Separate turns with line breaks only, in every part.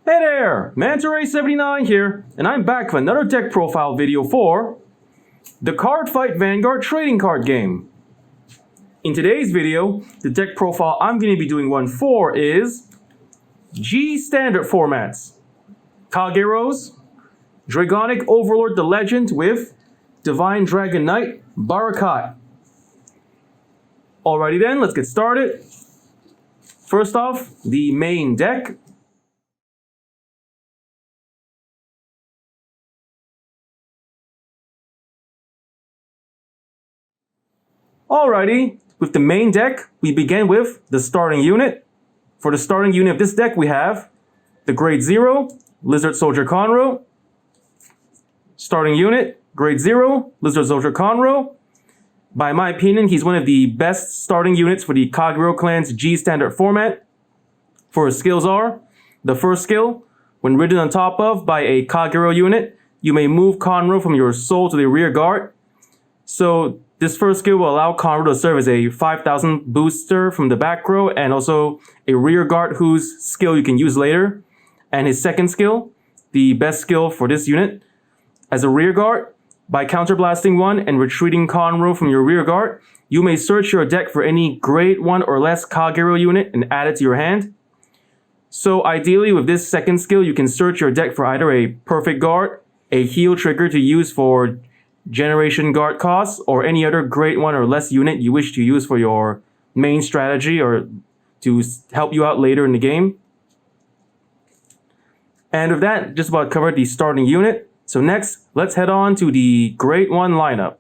Hey there, Mantaray79 here, and I'm back with another deck profile video for the Cardfight Vanguard trading card game. In today's video, the deck profile I'm going to be doing one for is G standard formats, Kageros, Dragonic Overlord the Legend with Divine Dragon Knight, Barakat. Alrighty then, let's get started. First off, the main deck. Alrighty, with the main deck, we begin with the starting unit. For the starting unit of this deck, we have the Grade 0, Lizard Soldier Conroe. Starting unit, Grade 0, Lizard Soldier Conroe. By my opinion, he's one of the best starting units for the Kagero clan's G standard format. For his skills are, the first skill, when ridden on top of by a Kagero unit, you may move Conroe from your soul to the rear guard. So this first skill will allow Conroe to serve as a 5,000 booster from the back row and also a rear guard whose skill you can use later. And his second skill, the best skill for this unit, as a rear guard, by counterblasting one and retreating Conroe from your rear guard, you may search your deck for any grade 1 or less Kagero unit and add it to your hand. So ideally with this second skill, you can search your deck for either a perfect guard, a heal trigger to use for generation guard costs, or any other grade 1 or less unit you wish to use for your main strategy or to help you out later in the game. And with that, just about covered the starting unit. So next, let's head on to the grade 1 lineup.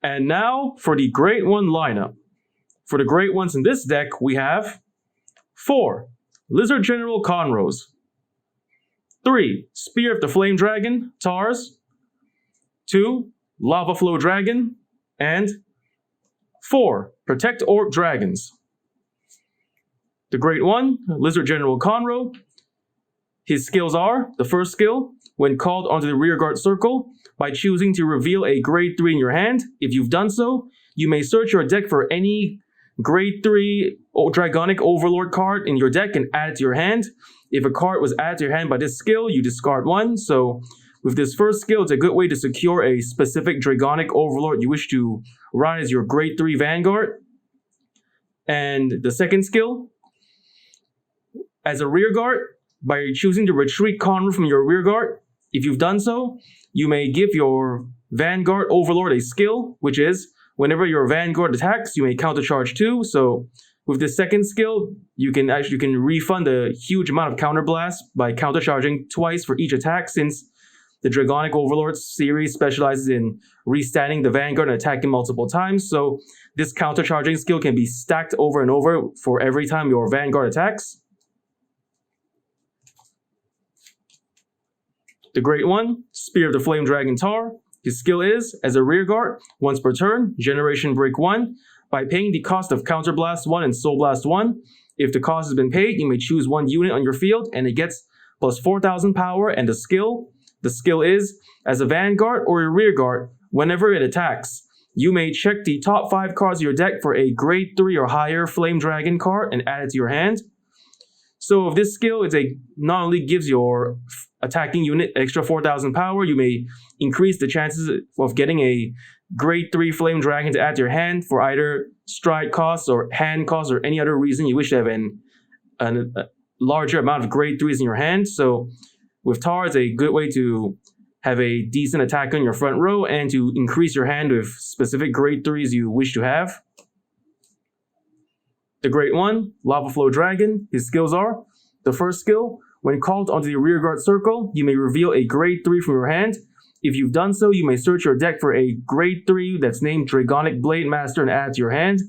And now for the grade 1 lineup. For the great ones in this deck, we have 4 Lizard General Conroes, 3 Spear of the Flame Dragon, Tars, 2 Lava Flow Dragon, and 4 Protect Orc Dragons. The great one, Lizard General Conroe. His skills are, the first skill, when called onto the rearguard circle, by choosing to reveal a grade 3 in your hand. If you've done so, you may search your deck for any grade 3 Dragonic Overlord card in your deck and add it to your hand. If a card was added to your hand by this skill, you discard one. So with this first skill, it's a good way to secure a specific Dragonic Overlord you wish to run as your grade 3 Vanguard. And the second skill, as a rear guard, by choosing to retreat Conroe from your rear guard. If you've done so, you may give your Vanguard Overlord a skill, which is whenever your Vanguard attacks, you may countercharge 2. So with this second skill, you can refund a huge amount of counterblast by countercharging twice for each attack, since the Dragonic Overlord series specializes in restanding the Vanguard and attacking multiple times. So this countercharging skill can be stacked over and over for every time your Vanguard attacks. The great one, Spear of the Flame Dragon Tar. His skill is, as a rear guard, once per turn, Generation Break 1, by paying the cost of Counterblast 1 and Soul Blast 1. If the cost has been paid, you may choose one unit on your field, and it gets plus 4,000 power, and the skill is, as a Vanguard or a rear guard, whenever it attacks, you may check the top 5 cards of your deck for a grade 3 or higher Flame Dragon card and add it to your hand. So if this skill not only gives your attacking unit extra 4,000 power, you may increase the chances of getting a grade 3 Flame Dragon to add to your hand for either stride costs or hand costs or any other reason you wish to have a larger amount of grade 3s in your hand. So with Tar, it's a good way to have a decent attack on your front row and to increase your hand with specific grade 3s you wish to have. The great one, Lava Flow Dragon. His skills are, the first skill, when called onto the rearguard circle, you may reveal a grade 3 from your hand. If you've done so, you may search your deck for a grade 3 that's named Dragonic Blade Master and add it to your hand.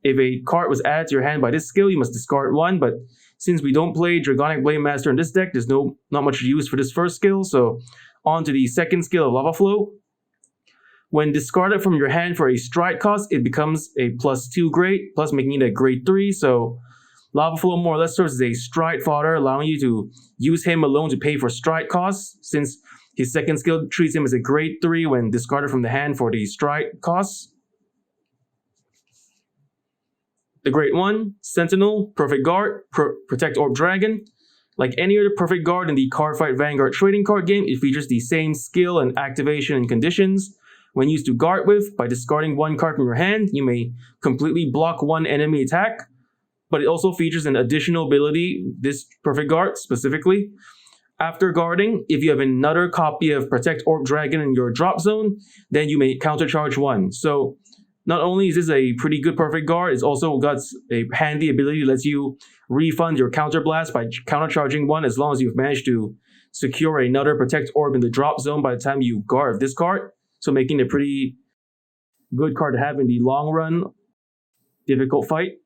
If a card was added to your hand by this skill, you must discard one, but since we don't play Dragonic Blade Master in this deck, there's not much use for this first skill, so on to the second skill of Lava Flow. When discarded from your hand for a stride cost, it becomes a +2 grade, plus making it a grade 3. So Lava Flow more or less serves as a stride fodder, allowing you to use him alone to pay for stride costs, since His second skill treats him as a grade 3 when discarded from the hand for the strike costs. The grade 1, Sentinel, Perfect Guard, Protect Orb Dragon. Like any other Perfect Guard in the Cardfight Vanguard trading card game, it features the same skill and activation and conditions. When used to guard with, by discarding one card from your hand, you may completely block one enemy attack. But it also features an additional ability, this Perfect Guard specifically. After guarding, if you have another copy of Protect Orb Dragon in your drop zone, then you may countercharge one. So not only is this a pretty good Perfect Guard, it's also got a handy ability that lets you refund your counterblast by countercharging one as long as you've managed to secure another Protect Orb in the drop zone by the time you guard this card. So making it a pretty good card to have in the long run, difficult fight.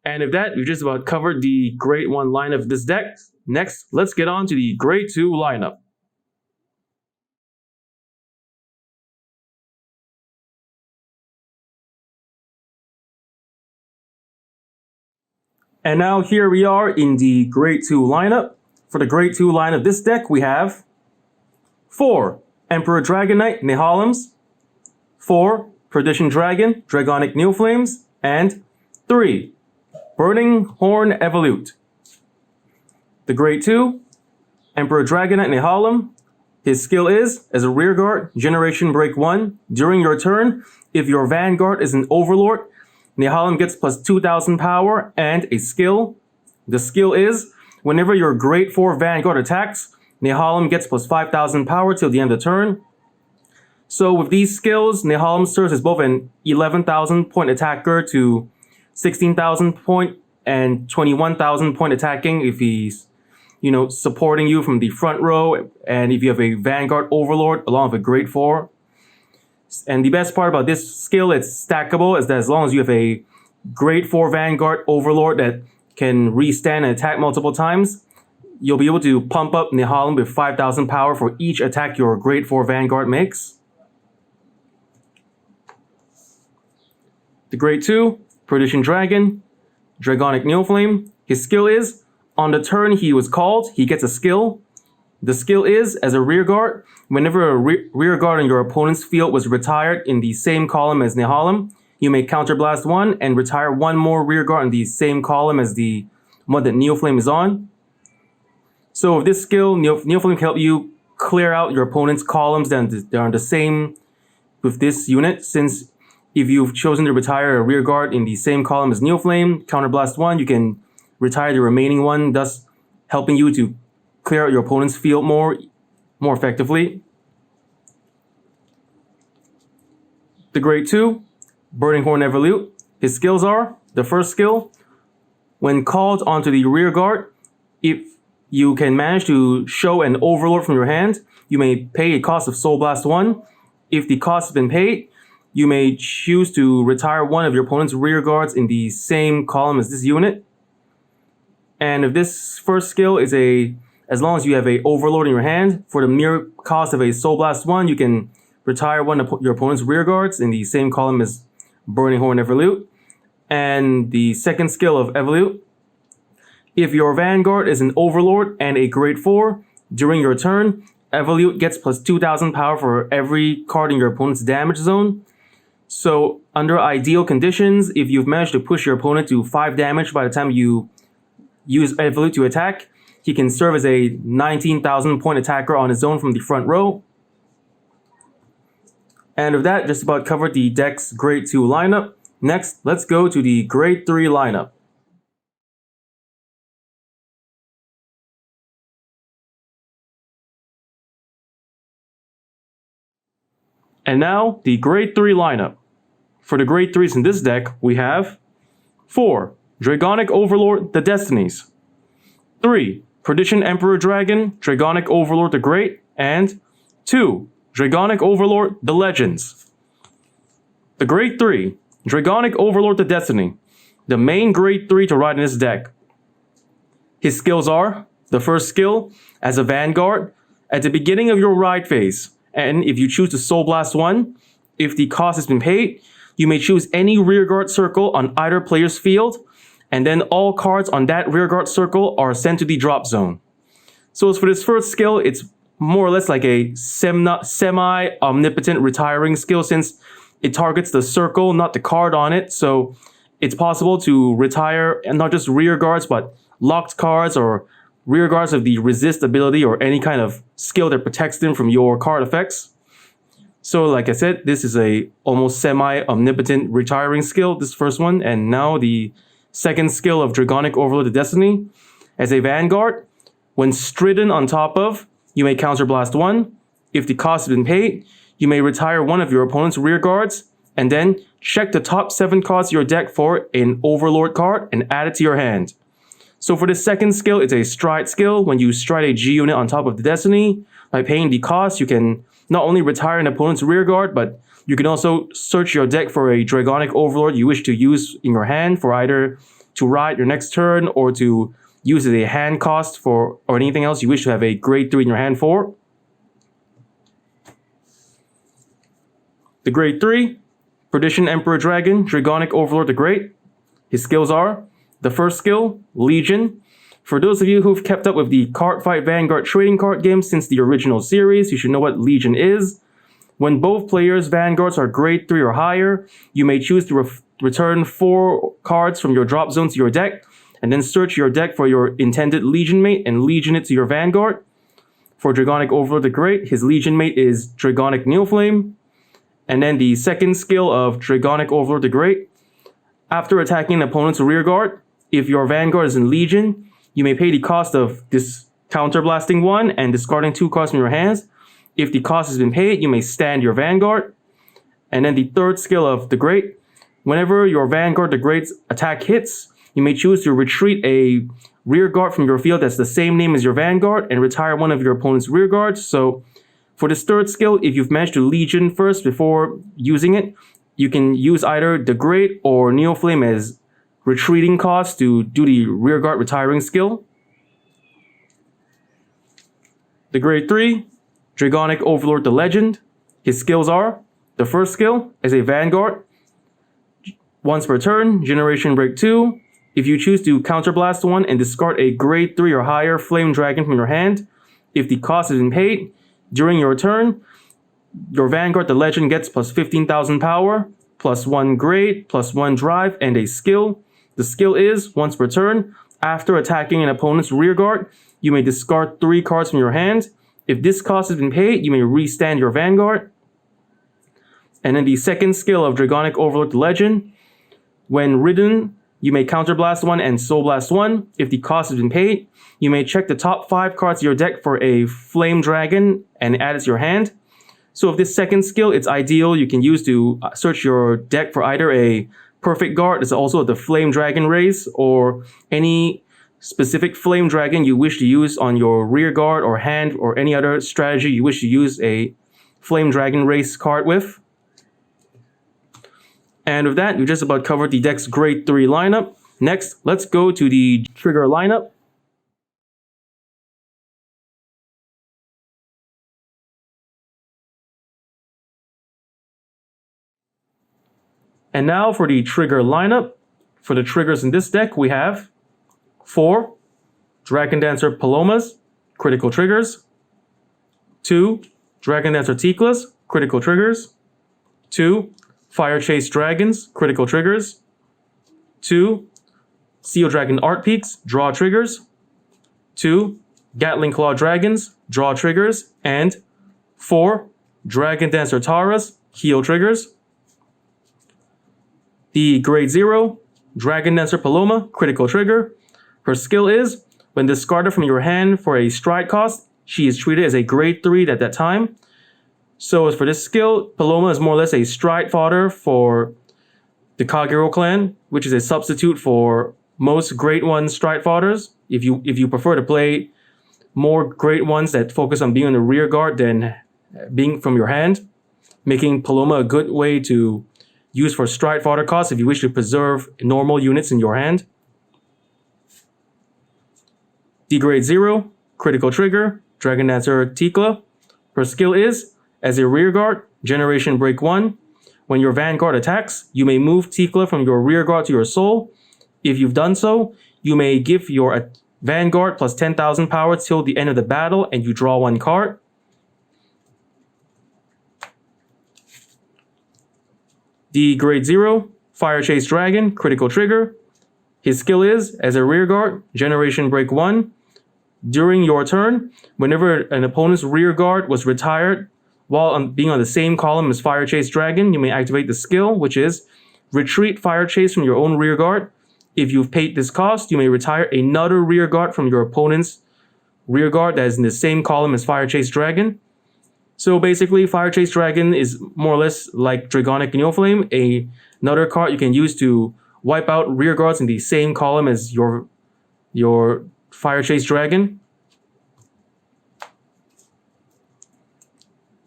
And with that, we've just about covered the grade 1 lineup of this deck. Next, let's get on to the grade 2 lineup. And now here we are in the grade 2 lineup. For the grade 2 line of this deck, we have 4 Emperor Dragonite Nihalims, 4 Perdition Dragon Dragonic Neoflames, and 3 Burning Horn Evolute. The grade 2 Emperor Dragonite Nihalim. His skill is, as a rearguard, Generation Break 1. During your turn, if your Vanguard is an Overlord, Nihalim gets plus 2,000 power and a skill. The skill is, whenever your grade 4 Vanguard attacks, Nihalim gets plus 5,000 power till the end of the turn. So with these skills, Nihalim serves as both an 11,000 point attacker to 16,000 point and 21,000 point attacking if he's, supporting you from the front row, and if you have a Vanguard Overlord along with a grade 4. And the best part about this skill, it's stackable, is that as long as you have a grade 4 Vanguard Overlord that can restand and attack multiple times, you'll be able to pump up Nihalim with 5,000 power for each attack your grade 4 Vanguard makes. The grade 2 Perdition Dragon Dragonic Neoflame. His skill is, on the turn he was called, he gets a skill. The skill is, as a rearguard, whenever a rearguard in your opponent's field was retired in the same column as Nihalim, you may counterblast one and retire one more rearguard in the same column as the one that Neoflame is on. So with this skill, Neoflame can help you clear out your opponent's columns that are the same with this unit, since if you've chosen to retire a rearguard in the same column as Neoflame, counterblast one, you can retire the remaining one, thus helping you to clear out your opponent's field more effectively. The grade 2, Burning Horn Evolute. His skills are, the first skill, when called onto the rearguard, if you can manage to show an Overlord from your hand, you may pay a cost of Soul Blast 1. If the cost has been paid, you may choose to retire one of your opponent's rearguards in the same column as this unit. And if this first skill is as long as you have a Overlord in your hand, for the mere cost of a Soul Blast 1, you can retire one of your opponent's rearguards in the same column as Burning Horn Evolute. And the second skill of Evolute, if your Vanguard is an Overlord and a grade 4, during your turn, Evolute gets plus 2,000 power for every card in your opponent's damage zone. So under ideal conditions, if you've managed to push your opponent to 5 damage by the time you use Evolute to attack, he can serve as a 19,000 point attacker on his own from the front row. And with that, just about covered the deck's grade 2 lineup. Next, let's go to the grade 3 lineup. And now, the grade 3 lineup. For the grade 3s in this deck, we have 4 Dragonic Overlord the Destinies, 3 Perdition Emperor Dragon Dragonic Overlord the Great, and 2 Dragonic Overlord the Legends. The grade 3 Dragonic Overlord the Destiny, the main grade 3 to ride in this deck. His skills are, the first skill, as a Vanguard, at the beginning of your ride phase, and if you choose to Soul Blast 1, if the cost has been paid, you may choose any rearguard circle on either player's field, and then all cards on that rearguard circle are sent to the drop zone. So as for this first skill, it's more or less like a semi-omnipotent retiring skill, since it targets the circle, not the card on it. So it's possible to retire, and not just rear guards, but locked cards or rear guards of the resist ability or any kind of skill that protects them from your card effects. So like I said, this is a almost semi-omnipotent retiring skill, this first one. And now the second skill of Dragonic Overlord of Destiny. As a Vanguard, when stridden on top of, you may counterblast 1. If the cost has been paid, you may retire one of your opponent's rear guards, and then check the top 7 cards of your deck for an Overlord card and add it to your hand. So for this second skill, it's a stride skill. When you stride a G unit on top of the Destiny, by paying the cost, you can not only retire an opponent's rear guard, but you can also search your deck for a Dragonic Overlord you wish to use in your hand for either to ride your next turn or to use as a hand cost for, or anything else you wish to have a grade 3 in your hand for. The grade 3, Perdition Emperor Dragon, Dragonic Overlord the Great. His skills are, the first skill, Legion. For those of you who've kept up with the Cardfight Vanguard trading card game since the original series, you should know what Legion is. When both players' Vanguards are grade 3 or higher, you may choose to return 4 cards from your drop zone to your deck, and then search your deck for your intended Legion mate and Legion it to your Vanguard. For Dragonic Overlord the Great, his Legion mate is Dragonic Neoflame. And then the second skill of Dragonic Overlord the Great. After attacking an opponent's rear guard, if your Vanguard is in Legion, you may pay the cost of this counterblasting 1 and discarding 2 cards from your hands. If the cost has been paid, you may stand your Vanguard. And then the third skill of the Great. Whenever your Vanguard the Great's attack hits, you may choose to retreat a rear guard from your field that's the same name as your Vanguard and retire one of your opponent's rear guards. So for this third skill, if you've managed to Legion first before using it, you can use either the Great or Neoflame as retreating cost to do the rear guard retiring skill. The grade 3, Dragonic Overlord the Legend. His skills are, the first skill as a Vanguard, once per turn, Generation Break 2. If you choose to counterblast 1 and discard a grade 3 or higher Flame Dragon from your hand, if the cost has been paid, during your turn, your Vanguard the Legend gets plus 15,000 power, plus 1 grade, plus 1 drive, and a skill. The skill is, once per turn, after attacking an opponent's rear guard, you may discard 3 cards from your hand. If this cost has been paid, you may restand your Vanguard. And then the second skill of Dragonic Overlord the Legend. When ridden, you may counterblast 1 and soul blast 1. If the cost has been paid, you may check the top 5 cards of your deck for a Flame Dragon and add it to your hand. So if this second skill, it's ideal, you can use to search your deck for either a Perfect Guard, it's also the Flame Dragon race, or any specific Flame Dragon you wish to use on your rear guard or hand, or any other strategy you wish to use a Flame Dragon race card with. And with that, we just about covered the deck's grade 3 lineup. Next, let's go to the trigger lineup. And now for the trigger lineup. For the triggers in this deck, we have 4 Dragon Dancer Palomas, critical triggers. 2 Dragon Dancer Tiklas, critical triggers. 2 Fire Chase Dragons, critical triggers. 2 Seal Dragon Art Peaks, draw triggers. 2 Gatling Claw Dragons, draw triggers. And 4 Dragon Dancer Taras, heal triggers. The grade 0, Dragon Dancer Paloma, critical trigger. Her skill is, when discarded from your hand for a stride cost, she is treated as a grade 3 at that time. So as for this skill, Paloma is more or less a stride fodder for the Kagero clan, which is a substitute for most grade 1 stride fodders. If you prefer to play more grade 1s that focus on being on the rear guard than being from your hand, making Paloma a good way to use for stride fodder costs if you wish to preserve normal units in your hand. D grade 0, critical trigger, Dragon Dancer Tikla. Her skill is, as a rear guard, Generation Break 1. When your Vanguard attacks, you may move Tikla from your rear guard to your soul. If you've done so, you may give your Vanguard plus 10,000 power till the end of the battle, and you draw 1 card. The grade 0, Fire Chase Dragon, critical trigger. His skill is, as a rearguard, Generation Break 1. During your turn, whenever an opponent's rearguard was retired while being on the same column as Fire Chase Dragon, you may activate the skill, which is retreat Fire Chase from your own rearguard. If you've paid this cost, you may retire another rearguard from your opponent's rearguard that is in the same column as Fire Chase Dragon. So basically, Fire Chase Dragon is more or less like Dragonic Neoflame, another card you can use to wipe out rearguards in the same column as your Fire Chase Dragon.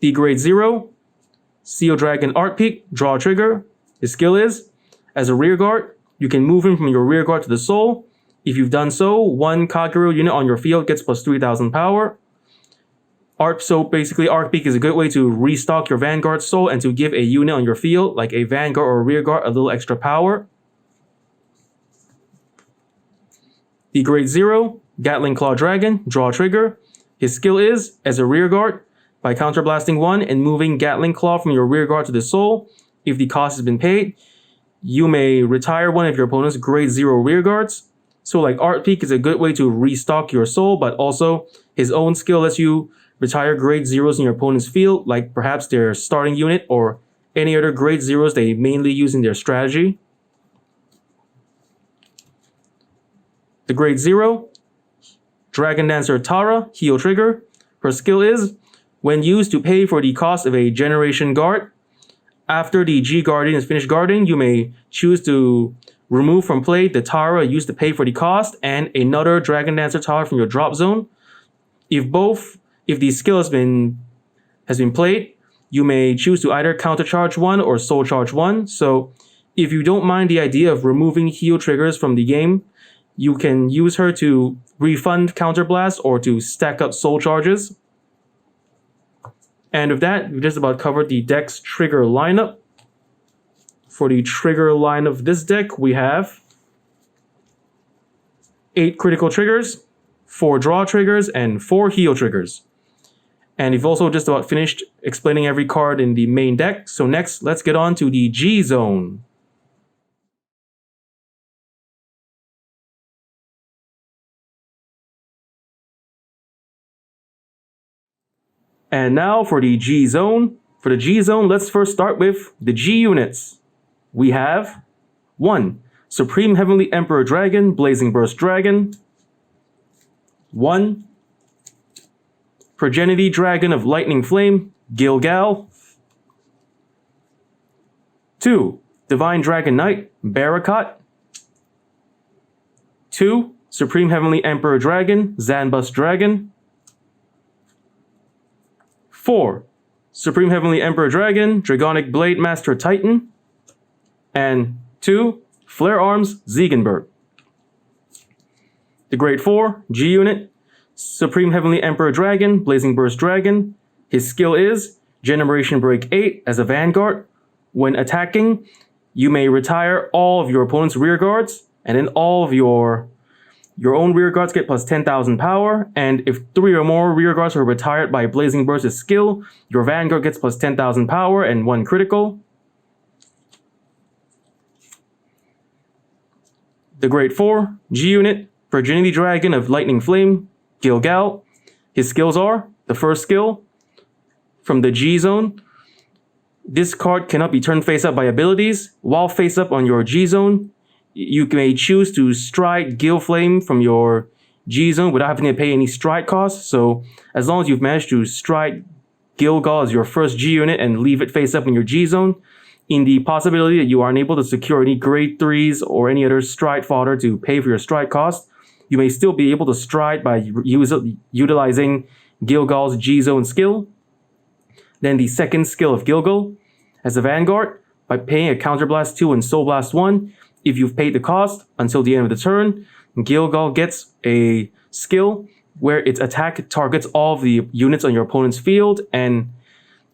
The grade 0, Seal Dragon Art Peak, draw trigger. His skill is, as a rearguard, you can move him from your rearguard to the soul. If you've done so, 1 Kagero unit on your field gets plus 3,000 power. So basically, Art Peak is a good way to restock your Vanguard soul and to give a unit on your field, like a Vanguard or a rearguard, a little extra power. The grade 0, Gatling Claw Dragon, draw trigger. His skill is, as a rearguard, by counterblasting 1 and moving Gatling Claw from your rearguard to the soul. If the cost has been paid, you may retire one of your opponent's grade 0 rearguards. So like Art Peak is a good way to restock your soul, but also his own skill lets you retire grade 0s in your opponent's field, like perhaps their starting unit or any other grade 0s they mainly use in their strategy. The grade 0, Dragon Dancer Tara, heal trigger. Her skill is, when used to pay for the cost of a Generation Guard, after the G Guardian is finished guarding, you may choose to remove from play the Tara used to pay for the cost and another Dragon Dancer Tara from your drop zone. If the skill has been played, you may choose to either countercharge 1 or soul charge 1. So if you don't mind the idea of removing heal triggers from the game, you can use her to refund counterblast or to stack up soul charges. And with that, we just about covered the deck's trigger lineup. For the trigger line of this deck, we have 8 critical triggers, 4 draw triggers, and 4 heal triggers. And we've also just about finished explaining every card in the main deck. So next, let's get on to the G Zone. And now for the G Zone. For the G Zone, let's first start with the G units. We have 1. Supreme Heavenly Emperor Dragon, Blazing Burst Dragon. 1. Progeny Dragon of Lightning Flame, Gilgal. 2. Divine Dragon Knight, Barakat. 2. Supreme Heavenly Emperor Dragon, Zanbus Dragon. 4. Supreme Heavenly Emperor Dragon, Dragonic Blade Master Titan. And 2. Flare Arms, Ziegenberg. The grade 4, G unit, Supreme Heavenly Emperor Dragon, Blazing Burst Dragon. His skill is Generation Break 8 as a Vanguard. When attacking, you may retire all of your opponent's rear guards, and then all of your own rear guards get plus 10,000 power, and if 3 or more rear guards are retired by Blazing Burst's skill, your Vanguard gets plus 10,000 power and 1 critical. The grade 4, G unit, Virginity Dragon of Lightning Flame, Gilgal. His skills are, the first skill, from the G Zone. This card cannot be turned face up by abilities. While face up on your G Zone, you may choose to stride Gil Flame from your G Zone without having to pay any stride costs. So as long as you've managed to stride Gilgal as your first G unit and leave it face up in your G Zone, in the possibility that you are unable to secure any grade 3s or any other stride fodder to pay for your stride cost, you may still be able to stride by utilizing Gilgal's G Zone skill. Then the second skill of Gilgal, as a Vanguard, by paying a Counterblast 2 and Soul Blast 1, if you've paid the cost until the end of the turn, Gilgal gets a skill where its attack targets all of the units on your opponent's field and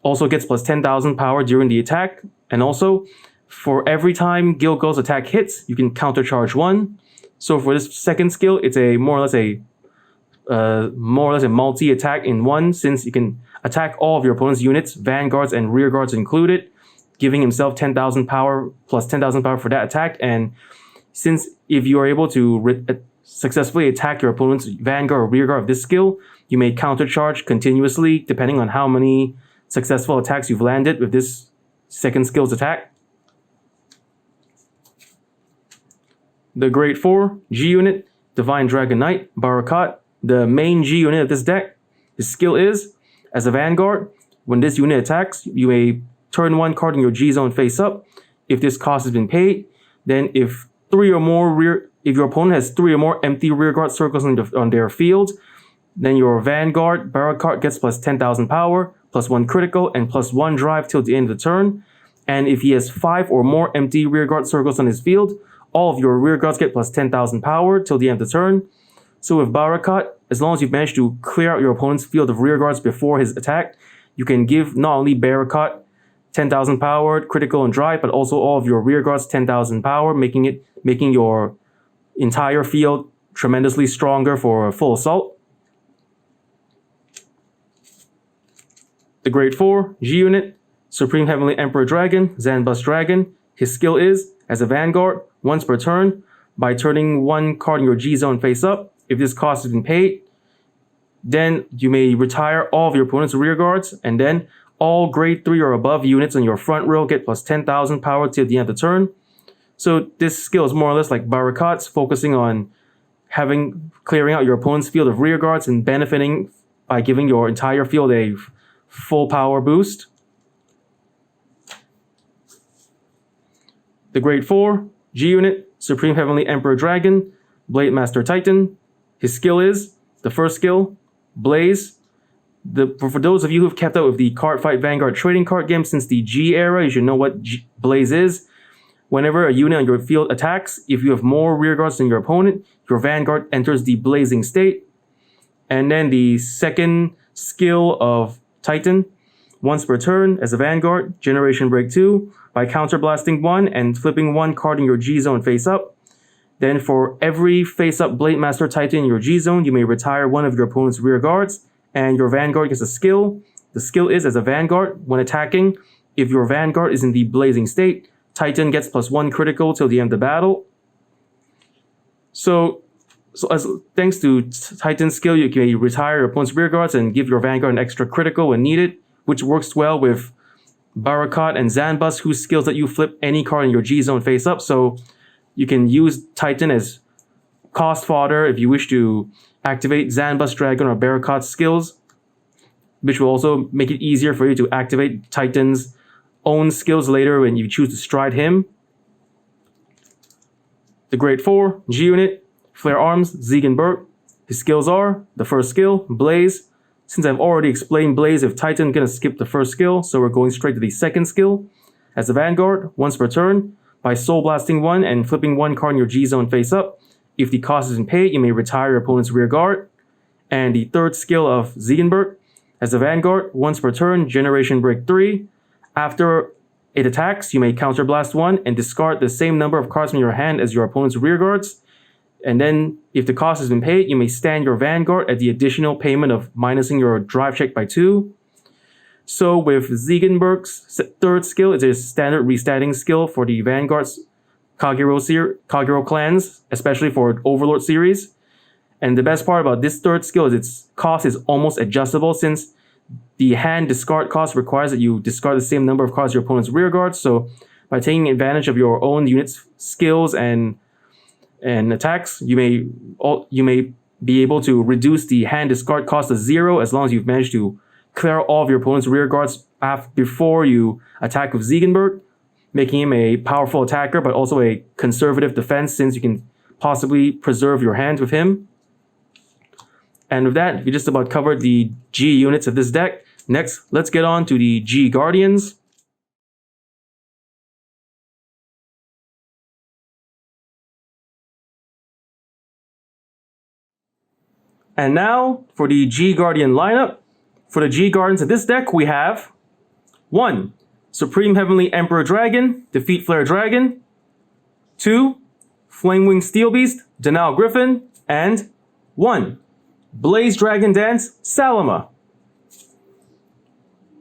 also gets plus 10,000 power during the attack. And also, for every time Gilgal's attack hits, you can countercharge 1. So for this second skill, it's a more or less a multi-attack in one, since you can attack all of your opponent's units, vanguards and rearguards included, giving himself 10,000 power plus 10,000 power for that attack. And since if you are able to successfully attack your opponent's vanguard or rearguard of this skill, you may countercharge continuously depending on how many successful attacks you've landed with this second skill's attack. The Grade 4 G unit, Divine Dragon Knight, Barakat, the main G unit of this deck. His skill is, as a vanguard, when this unit attacks, you may turn one card in your G zone face up. If this cost has been paid, then if your opponent has 3 or more empty rearguard circles on their field, then your vanguard Barakat gets plus 10,000 power, plus 1 critical, and plus 1 drive till the end of the turn. And if he has 5 or more empty rearguard circles on his field, all of your rearguards get plus 10,000 power till the end of the turn. So with Barakat, as long as you've managed to clear out your opponent's field of rearguards before his attack, you can give not only Barakat 10,000 power, critical and drive, but also all of your rearguards 10,000 power, making your entire field tremendously stronger for a full assault. The Grade 4 G unit, Supreme Heavenly Emperor Dragon, Zanbus Dragon. His skill is, as a vanguard, once per turn, by turning one card in your G zone face up. If this cost has been paid, then you may retire all of your opponent's rearguards, and then all Grade 3 or above units on your front row get plus 10,000 power till the end of the turn. So this skill is more or less like Barakat's, focusing on clearing out your opponent's field of rearguards and benefiting by giving your entire field a full power boost. The Grade 4 G unit, Supreme Heavenly Emperor Dragon, Blade Master Titan. His skill is, the first skill, Blaze. For those of you who've kept up with the Cardfight Vanguard trading card game since the G era, you should know what Blaze is. Whenever a unit on your field attacks, if you have more rearguards than your opponent, your vanguard enters the blazing state. And then the second skill of Titan, once per turn, as a vanguard, Generation Break 2, by counterblasting 1 and flipping 1 card in your G zone face up. Then for every face up Blade Master Titan in your G zone, you may retire one of your opponent's rearguards, and your vanguard gets a skill. The skill is, as a vanguard, when attacking, if your vanguard is in the blazing state, Titan gets plus 1 critical till the end of the battle. So thanks to Titan's skill, you can retire your opponent's rearguards and give your vanguard an extra critical when needed, which works well with Barakat and Zanbus, whose skills let you flip any card in your G zone face up. So you can use Titan as cost fodder if you wish to activate Zanbus Dragon or Barakat's skills, which will also make it easier for you to activate Titan's own skills later when you choose to stride him. The Grade 4 G unit, Flare Arms, Ziegenberg. His skills are, the first skill, Blaze. Since I've already explained Blaze with Titan, I'm going to skip the first skill, so we're going straight to the second skill. As a vanguard, once per turn, by Soul Blasting 1 and flipping 1 card in your G zone face up. If the cost isn't paid, you may retire your opponent's rearguard. And the third skill of Ziegenberg, as a vanguard, once per turn, Generation Break 3. After it attacks, you may counterblast 1 and discard the same number of cards from your hand as your opponent's rearguards. And then, if the cost has been paid, you may stand your vanguard at the additional payment of minusing your drive check by 2. So with Ziegenberg's third skill, it's a standard restatting skill for the Vanguard's Kagero clans, especially for Overlord series. And the best part about this third skill is its cost is almost adjustable, since the hand discard cost requires that you discard the same number of cards as your opponent's rearguard. So by taking advantage of your own unit's skills and attacks, you may be able to reduce the hand discard cost to 0 as long as you've managed to clear all of your opponent's rearguards before you attack with Ziegenberg, making him a powerful attacker but also a conservative defense, since you can possibly preserve your hand with him. And with that, we just about covered the G units of this deck. Next, let's get on to the G Guardians. And now for the G Guardian lineup. For the G Guardians of this deck, we have 1. Supreme Heavenly Emperor Dragon, defeat Flare Dragon. 2. Flamewing Steel Beast, Denial Griffin, and 1. Blaze Dragon Dance, Salama.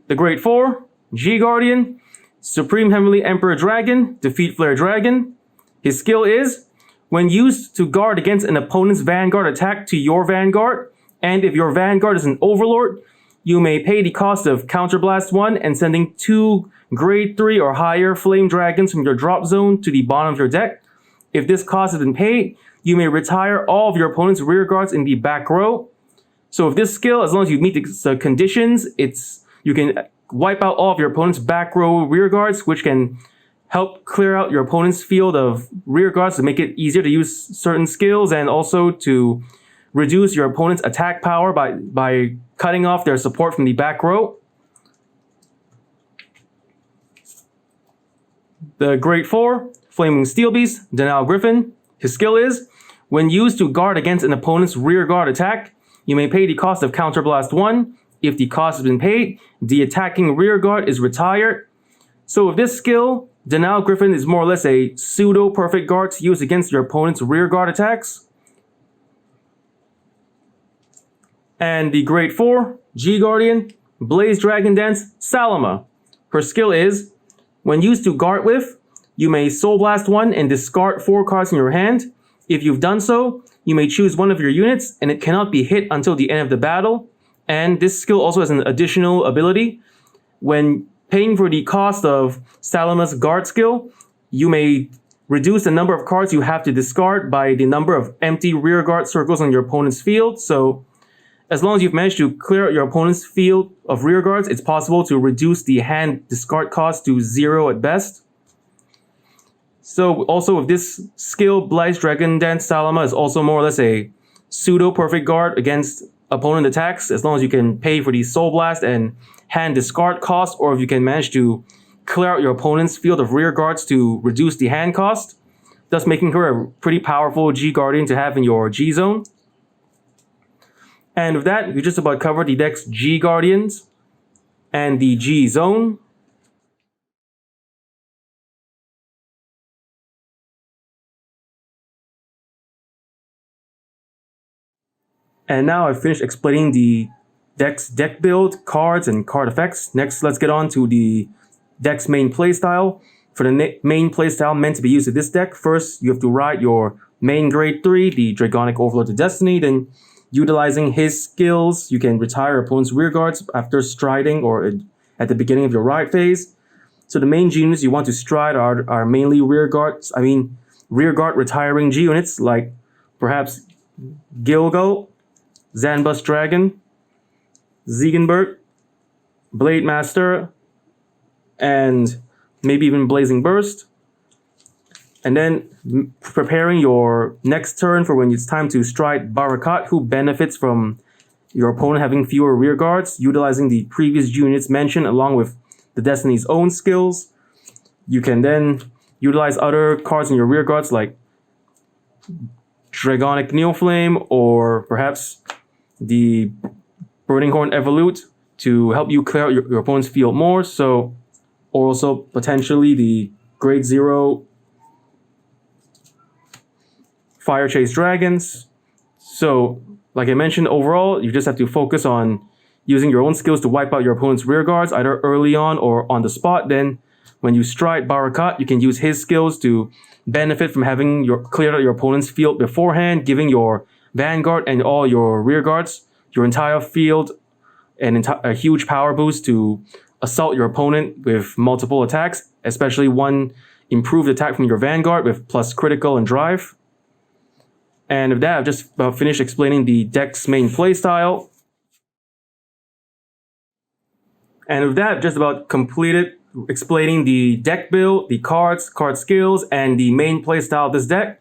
The Great 4, G-Guardian, Supreme Heavenly Emperor Dragon, Defeat Flare Dragon. His skill is, when used to guard against an opponent's Vanguard attack to your Vanguard, and if your Vanguard is an Overlord, you may pay the cost of Counterblast 1 and sending 2 Grade 3 or higher Flame Dragons from your drop zone to the bottom of your deck. If this cost has been paid, you may retire all of your opponent's rear guards in the back row. So with this skill, as long as you meet the conditions, you can wipe out all of your opponent's back row rear guards, which can help clear out your opponent's field of rear guards to make it easier to use certain skills, and also to reduce your opponent's attack power by cutting off their support from the back row. The Great 4, Flaming Steel Beast, Denial Griffin. His skill is, when used to guard against an opponent's rear guard attack, you may pay the cost of Counterblast 1. If the cost has been paid, the attacking rear guard is retired. So with this skill, Denial Griffin is more or less a pseudo-perfect guard to use against your opponent's rear guard attacks. And the Great 4, G-Guardian, Blaze Dragon Dance, Salama. Her skill is, when used to guard with, you may Soul Blast 1 and discard 4 cards in your hand. If you've done so, you may choose one of your units and it cannot be hit until the end of the battle. And this skill also has an additional ability. When paying for the cost of Salama's guard skill, you may reduce the number of cards you have to discard by the number of empty rear guard circles on your opponent's field. So as long as you've managed to clear out your opponent's field of rear guards, it's possible to reduce the hand discard cost to 0 at best. So also with this skill, Blaze Dragon Dance Salama is also more or less a pseudo-perfect guard against opponent attacks, as long as you can pay for the Soul Blast and hand discard cost, or if you can manage to clear out your opponent's field of rear guards to reduce the hand cost, thus making her a pretty powerful G-Guardian to have in your G-Zone. And with that, we just about covered the deck's G-Guardians and the G-Zone. And now I've finished explaining the deck's deck build, cards, and card effects. Next, let's get on to the deck's main playstyle. For the main playstyle meant to be used in this deck, first you have to ride your main grade 3, the Dragonic Overlord to Destiny. Then, utilizing his skills, you can retire opponent's rear guards after striding or at the beginning of your ride phase. So the main G units you want to stride are mainly rear guard retiring G units, like perhaps Gilgal, Zanbus Dragon, Ziegenberg, Blade Master, and maybe even Blazing Burst. And then preparing your next turn for when it's time to stride Barakat, who benefits from your opponent having fewer rear guards, utilizing the previous units mentioned along with the Destiny's own skills. You can then utilize other cards in your rear guards like Dragonic Neoflame or perhaps the Burning Horn Evolute to help you clear out your opponent's field more. So, or also potentially the Grade 0 Fire Chase Dragons. So, like I mentioned, overall, you just have to focus on using your own skills to wipe out your opponent's rear guards, either early on or on the spot. Then, when you stride Barakat, you can use his skills to benefit from having cleared out your opponent's field beforehand, giving your Vanguard and all your rear guards your entire field and a huge power boost to assault your opponent with multiple attacks, especially one improved attack from your Vanguard with plus critical and drive. And with that, I've just about finished explaining the deck's main playstyle. And with that, I've just about completed explaining the deck build, the cards, card skills, and the main playstyle of this deck.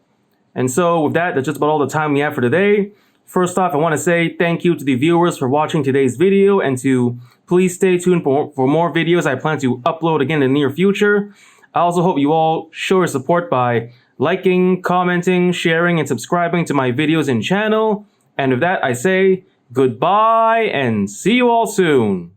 And so with that, that's just about all the time we have for today. First off, I want to say thank you to the viewers for watching today's video, and to please stay tuned for more videos I plan to upload again in the near future. I also hope you all show your support by liking, commenting, sharing, and subscribing to my videos and channel. And with that, I say goodbye and see you all soon.